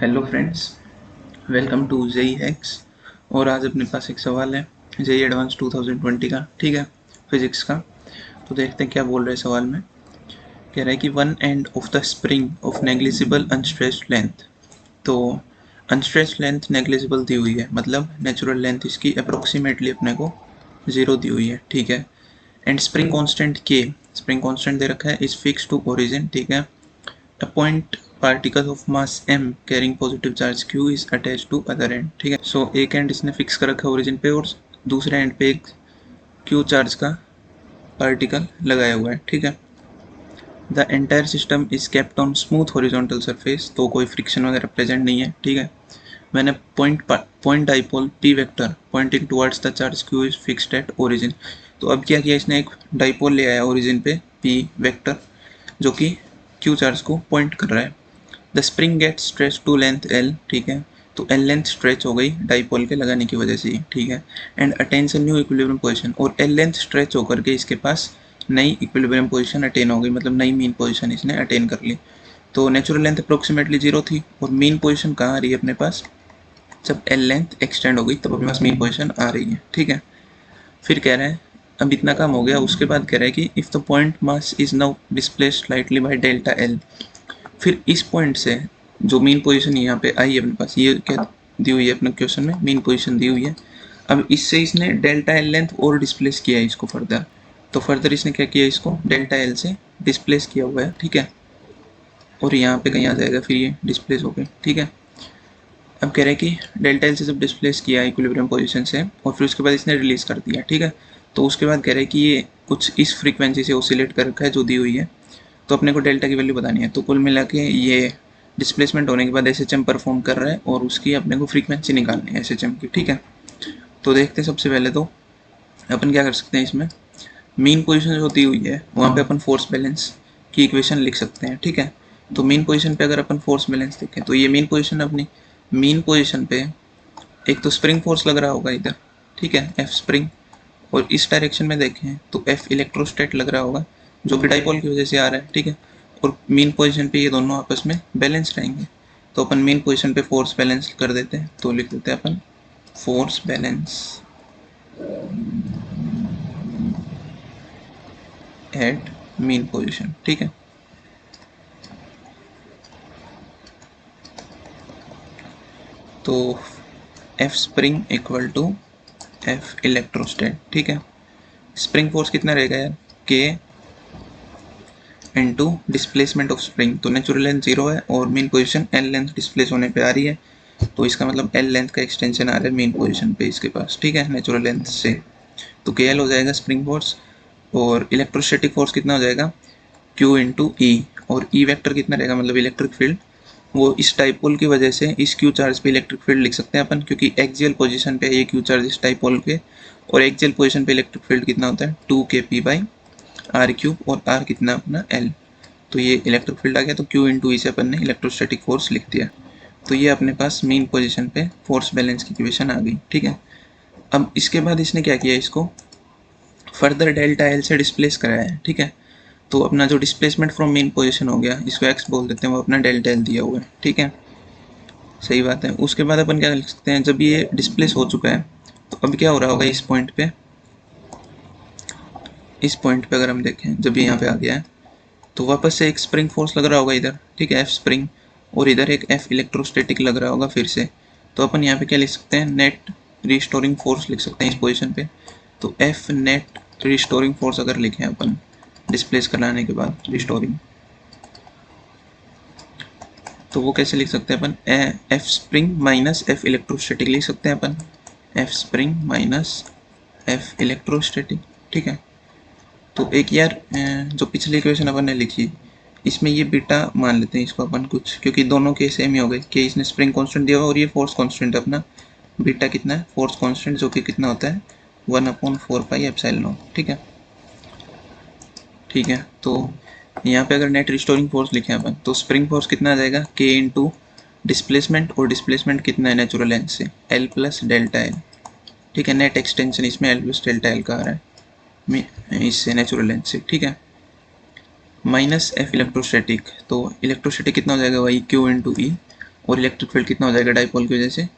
Hello friends, welcome to JE hacks. और आज अपने पास एक सवाल है जेई एडवांस 2020 का, ठीक है, फिजिक्स का। तो देखते हैं क्या बोल रहे हैं सवाल में। कह रहा है कि one end of the spring of negligible unstretched length. तो अनस्ट्रेच्ड लेंथ नेग्लिजिबल दी हुई है, मतलब नेचुरल लेंथ इसकी अप्रोक्सीमेटली अपने को 0 दी हुई है, ठीक है। एंड स्प्रिंग कांस्टेंट के, स्प्रिंग कांस्टेंट दे रखा है, इज फिक्स टू ओरिजिन, ठीक है। A point particle of mass m carrying positive charge q is attached to other end, ठीक है। सो एक एंड इसने फिक्स कर रखा है ओरिजिन पे और दूसरे एंड पे एक q चार्ज का पार्टिकल लगाया हुआ है, ठीक है। The entire system is kept on smooth horizontal surface, तो कोई फ्रिक्शन वगैरह प्रेजेंट नहीं है, ठीक है। मैंने point dipole p vector pointing towards the charge q is fixed at origin. तो अब क्या किया इसने, एक डाइपोल ले आया ओरिजिन पे p वेक्टर जो कि q चार्ज को पॉइंट कर रहा है। The spring get stretch to length L, ठीक है। तो एल लेंथ स्ट्रेच हो गई डाइपोल के लगाने की वजह से ही, ठीक है। And attains new equilibrium position, और एल लेंथ स्ट्रेच होकर के इसके पास नई इक्विलिब्रियम पोजीशन अटेन हो गई, मतलब नई मीन पोजीशन इसने अटेन कर ली। तो नेचुरल लेंथ अप्रोक्सीमेटली 0 थी, और मीन पोजीशन कहाँ आ रही है अपने पास, जब एल लेंथ एक्सटेंड हो गई तब अपने पास मीन पोजीशन आ रही है, ठीक है। फिर कह रहे हैं अब इतना काम हो गया, उसके बाद कह रहा है कि if the point mass is now displaced slightly by delta L. फिर इस पॉइंट से जो मेन पोजीशन यहाँ पे आई है अपने पास, ये क्या दी हुई है अपने क्वेश्चन में, मेन पोजीशन दी हुई है। अब इससे इसने डेल्टा एल लेंथ और डिस्प्लेस किया है इसको फर्दर। तो फर्दर इसने क्या किया, इसको डेल्टा एल से डिस्प्लेस किया हुआ है, ठीक है। और यहाँ पे कहीं आ जाएगा फिर ये डिस्प्लेस हो गए, ठीक है। अब कह रहे हैं कि डेल्टा एल से जब डिस्प्लेस किया इक्विलिब्रियम पोजीशन से, और फिर उसके बाद इसने रिलीज कर दिया, ठीक है। तो उसके बाद कह रहे हैं कि ये कुछ इस फ्रीक्वेंसी से ऑसिलेट कर रखा है जो दी हुई है। तो अपने को डेल्टा की वैल्यू बतानी है। तो कुल मिला के ये डिस्प्लेसमेंट होने के बाद एसएचएम परफॉर्म कर रहा है, और उसकी अपने को फ्रीक्वेंसी निकालनी है एसएचएम की, ठीक है। तो देखते हैं सबसे पहले तो अपन क्या कर सकते हैं इसमें, मीन पोजीशन जो दी हुई है वहाँ पे अपन फोर्स बैलेंस की इक्वेशन लिख सकते हैं, ठीक है। तो मीन पोजीशन पे अगर अपन फोर्स बैलेंस देखें तो ये मीन पोजीशन, अपनी मीन पोजीशन पे एक तो स्प्रिंग फोर्स लग रहा होगा इधर, ठीक है, एफ स्प्रिंग। और इस डायरेक्शन में देखें तो एफ इलेक्ट्रोस्टैट लग रहा होगा जो कि डाइपोल की वजह से आ रहा है, ठीक है। और मेन पोजीशन पे ये दोनों आपस में बैलेंस रहेंगे। तो अपन मेन पोजीशन पे फोर्स बैलेंस कर देते हैं, तो लिख देते हैं अपन force balance at mean position, ठीक है। तो F spring equal to F electrostat, ठीक है। स्प्रिंग फोर्स कितना रहेगा यार, K into displacement of spring. तो नेचुरल लेंथ 0 है और mean position L length displace होने पे आ रही है, तो इसका मतलब एल लेंथ का एक्सटेंशन आ रहा है मेन पोजीशन पे इसके पास, ठीक है, नेचुरल लेंथ से। तो के एल हो जाएगा स्प्रिंग फोर्स, और इलेक्ट्रोस्टैटिक फोर्स कितना हो जाएगा, क्यू इंटू ई। और ई वेक्टर कितना रहेगा, मतलब इलेक्ट्रिक फील्ड, वो इस टाइपोल की वजह से इस क्यू चार्ज पे इलेक्ट्रिक फील्ड लिख सकते हैं अपन, क्योंकि एक्सियल पोजीशन पे ये क्यू चार्ज इस टाइपोल के, और एक्सियल पोजीशन पे इलेक्ट्रिक फील्ड कितना होता है 2kp बाई आर क्यूब, और आर कितना अपना एल। तो ये इलेक्ट्रिक फील्ड आ गया, तो क्यू इंटू ई से अपन ने इलेक्ट्रोस्टैटिक फोर्स लिख दिया। तो ये अपने पास मेन पोजीशन पे फोर्स बैलेंस की इक्वेशन आ गई, ठीक है। अब इसके बाद इसने क्या किया, इसको फर्दर डेल्टा एल से डिस्प्लेस कराया है, ठीक है। तो अपना जो डिस्प्लेसमेंट फ्रॉम मेन पोजीशन हो गया, इसको एक्स बोल देते हैं, वो अपना डेल्टा एल दिया हुआ है, ठीक है, सही बात है। उसके बाद अपन क्या लिख सकते हैं, जब ये डिस्प्लेस हो चुका है तो अब क्या हो रहा होगा इस पॉइंट पे, इस पॉइंट पे अगर हम देखें जब ये यहाँ पे आ गया है तो वापस से एक स्प्रिंग फोर्स लग रहा होगा इधर, ठीक है, एफ स्प्रिंग, और इधर एक एफ इलेक्ट्रोस्टैटिक लग रहा होगा फिर से। तो अपन यहाँ पे क्या लिख सकते हैं, नेट रिस्टोरिंग फोर्स लिख सकते हैं इस पोजीशन पे। तो एफ नेट रिस्टोरिंग फोर्स अगर लिखें अपन डिस्प्लेस कराने के बाद रिस्टोरिंग, तो वो कैसे लिख सकते हैं अपन, F spring minus F electrostatic लिख सकते हैं अपन, F spring minus F electrostatic, ठीक है। तो एक यार जो पिछली इक्वेशन अपन ने लिखी, इसमें ये बीटा मान लेते हैं इसको अपन कुछ, क्योंकि दोनों के सेम ही हो गए कि इसने स्प्रिंग कांस्टेंट दिया हुआ और ये फोर्स कांस्टेंट अपना बीटा कितना है, फोर्स कांस्टेंट, जो कि कितना होता है 1/4πε0, ठीक है, ठीक है। तो यहाँ पे अगर नेट रिस्टोरिंग फोर्स लिखे अपन तो स्प्रिंग फोर्स कितना आ जाएगा, के इंटू डिस्प्लेसमेंट, और डिस्प्लेसमेंट कितना है नेचुरल लेंथ से, एल प्लस डेल्टा एल, ठीक है। नेट एक्सटेंशन इसमें एल प्लस डेल्टा एल का आ रहा है इससे नेचुरल लेंथ से, ठीक है, माइनस एफ इलेक्ट्रोस्टैटिक। तो इलेक्ट्रोस्टैटिक कितना हो जाएगा, वही क्यू इंटू ई, और इलेक्ट्रिक फील्ड कितना हो जाएगा डाइपोल की वजह से,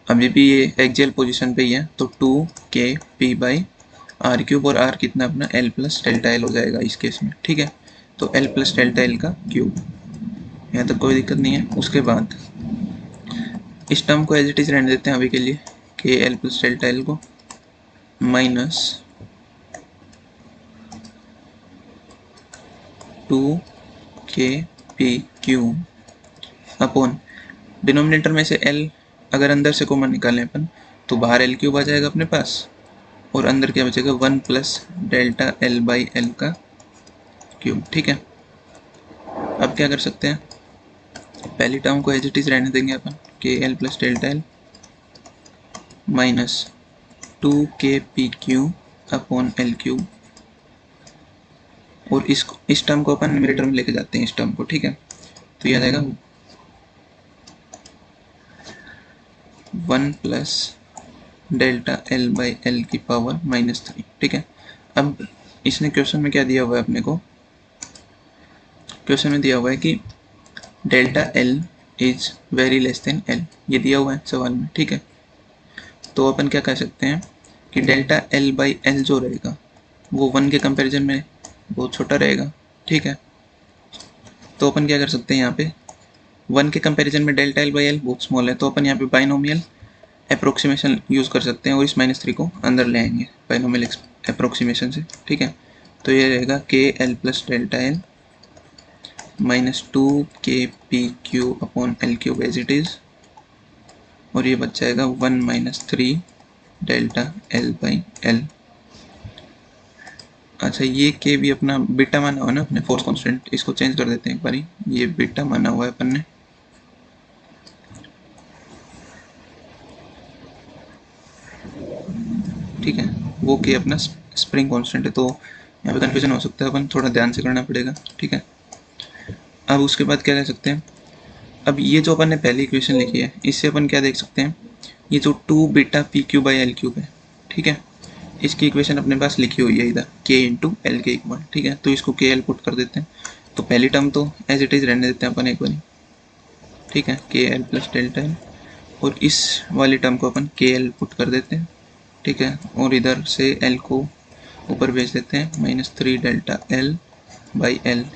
अभी भी ये एक्सियल पोजीशन पे ही है, तो 2kp/r³ और r कितना अपना l प्लस डेल्टा एल हो जाएगा इस केस में, ठीक है। तो l प्लस डेल्टा एल का क्यूब, यहाँ तक कोई दिक्कत नहीं है। उसके बाद इस टर्म को एज इट इज रहने देते हैं अभी के लिए, के एल प्लस डेल्टा एल को माइनस 2kp³ अपॉन डिनोमिनेटर में से l अगर अंदर से कॉमन निकालें अपन तो बाहर l³ आ जाएगा अपने पास, और अंदर क्या बचेगा 1 प्लस डेल्टा l/l का क्यूब, ठीक है। अब क्या कर सकते हैं, पहली टर्म को एज इट इज रहने देंगे अपन, के L plus delta L minus 2kp³ upon l³, और इस टर्म को अपन न्यूमरेटर में लेके जाते हैं इस टर्म को, ठीक है। तो ये आ जाएगा 1 प्लस डेल्टा l/l की पावर -3, ठीक है। अब इसने क्वेश्चन में क्या दिया हुआ है अपने को, क्वेश्चन में दिया हुआ है कि delta l is very less than l, ये दिया हुआ है सवाल में, ठीक है। तो अपन क्या कह सकते हैं कि डेल्टा l/l जो रहेगा वो 1 के कंपैरिजन में बहुत छोटा रहेगा, ठीक है। तो अपन क्या कर सकते हैं, यहाँ पे 1 के कंपैरिजन में डेल्टा l/l बहुत स्मॉल है, तो अपन यहाँ पे बाइनोमियल अप्रोक्सीमेशन यूज़ कर सकते हैं और इस -3 को अंदर ले आएंगे बाइनोमियल अप्रोक्सीमेशन से, ठीक है। तो ये रहेगा K L plus delta L minus 2kp³ upon l³ as it is, और ये बच जाएगा 1 - 3 डेल्टा l/l। अच्छा, ये के भी अपना बीटा माना हुआ ना अपने फोर्स कांस्टेंट, इसको चेंज कर देते हैं एक बारी, ये बीटा माना हुआ है अपन ने, ठीक है। वो के अपना स्प्रिंग कांस्टेंट है, तो यहाँ पे कन्फ्यूजन हो सकता है, अपन थोड़ा ध्यान से करना पड़ेगा, ठीक है। अब उसके बाद क्या कह सकते हैं, अब ये जो अपन ने पहली इक्वेशन लिखी है इससे अपन क्या देख सकते हैं, ये जो 2βpq/l³ है, ठीक है, इसकी इक्वेशन अपने पास लिखी हुई है इधर k × l के इक्वल, ठीक है। तो इसको के एल पुट कर देते हैं, तो पहली टर्म तो एज इट इज रहने देते हैं अपन एक बार, ठीक है, के एल प्लस डेल्टा एल, और इस वाली टर्म को अपन के एल पुट कर देते हैं, ठीक है, और इधर से l को ऊपर भेज देते हैं -3 डेल्टा l/l,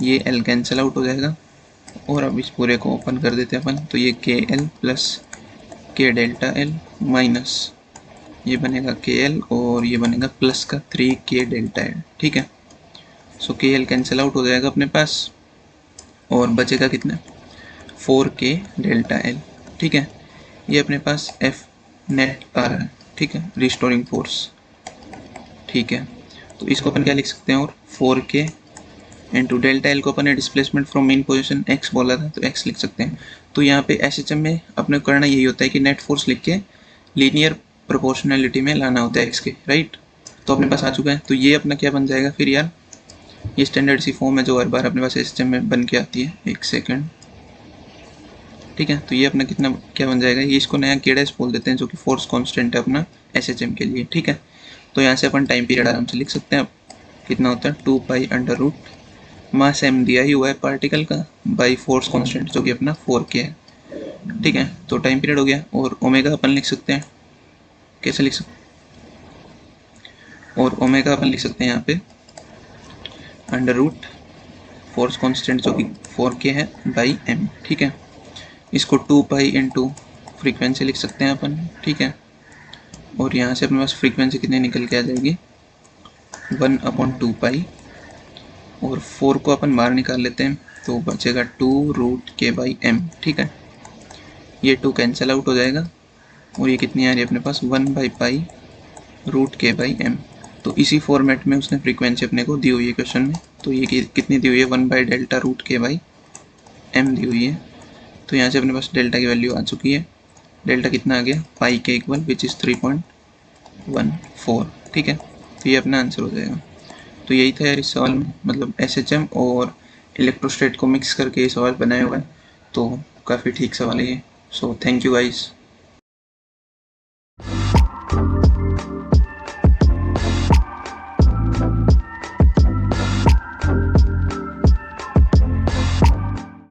ये l कैंसिल आउट हो जाएगा, और अब इस पूरे को ओपन कर देते हैं अपन, तो ये के एल प्लस के डेल्टा एल माइनस ये बनेगा के एल, और ये बनेगा प्लस का 3k डेल्टा एल, ठीक है। सो के एल कैंसिल आउट हो जाएगा अपने पास, और बचेगा कितना 4k डेल्टा एल, ठीक है। ये अपने पास एफ नेट आ रहा है, ठीक है, रिस्टोरिंग फोर्स, ठीक है। तो इसको अपन क्या लिख सकते हैं, और 4k इंटू डेल्टा एल को अपन ने displacement from main position x बोला था, तो x लिख सकते हैं। तो यहाँ पे एसएचएम में अपने को करना यही होता है कि नेट फोर्स लिख के लीनियर प्रोपोर्शनलिटी में लाना होता है x के, राइट। तो अपने पास आ चुका है, तो ये अपना क्या बन जाएगा फिर यार, ये स्टैंडर्ड सी फॉर्म है जो हर बार अपने पास एसएचएम में बन के आती है, एक सेकेंड, ठीक है। तो ये अपना कितना क्या बन जाएगा, ये इसको नया k' बोल देते हैं जो कि फोर्स कांस्टेंट है अपना एसएचएम के लिए, ठीक है। तो यहाँ से अपन टाइम पीरियड आराम से लिख सकते हैं, अब कितना होता है 2π मास m दिया ही हुआ है पार्टिकल का बाई फोर्स कांस्टेंट जो कि अपना 4k है, ठीक है। तो टाइम पीरियड हो गया, और ओमेगा अपन लिख सकते हैं, कैसे लिख सकते हैं, और ओमेगा अपन लिख सकते हैं यहाँ पे फोर्स कांस्टेंट जो कि 4k है बाई m, ठीक है। इसको 2π इंटू फ्रीक्वेंसी लिख सकते हैं अपन, ठीक है, और यहाँ से अपने पास फ्रीक्वेंसी कितनी निकल के आ जाएगी 1/2π, और 4 को अपन बाहर निकाल लेते हैं, तो बचेगा 2√k/m, ठीक है। ये 2 कैंसिल आउट हो जाएगा, और ये कितनी आ रही है अपने पास 1/π√k/m। तो इसी फॉर्मेट में उसने फ्रीक्वेंसी अपने को दी हुई है क्वेश्चन में, तो ये कितनी दी हुई है 1/Δ√k/m दी हुई है। तो यहाँ से अपने पास डेल्टा की वैल्यू आ चुकी है, डेल्टा कितना आ गया पाई के इक्वल विच इज़ 3.14, ठीक है। तो ये अपना आंसर हो जाएगा। तो यही था यार इस सवाल में, मतलब एसएचएम और इलेक्ट्रोस्टैट को मिक्स करके ये सवाल बनाया हुआ है, तो काफ़ी ठीक सवाल है ये। So thank you guys.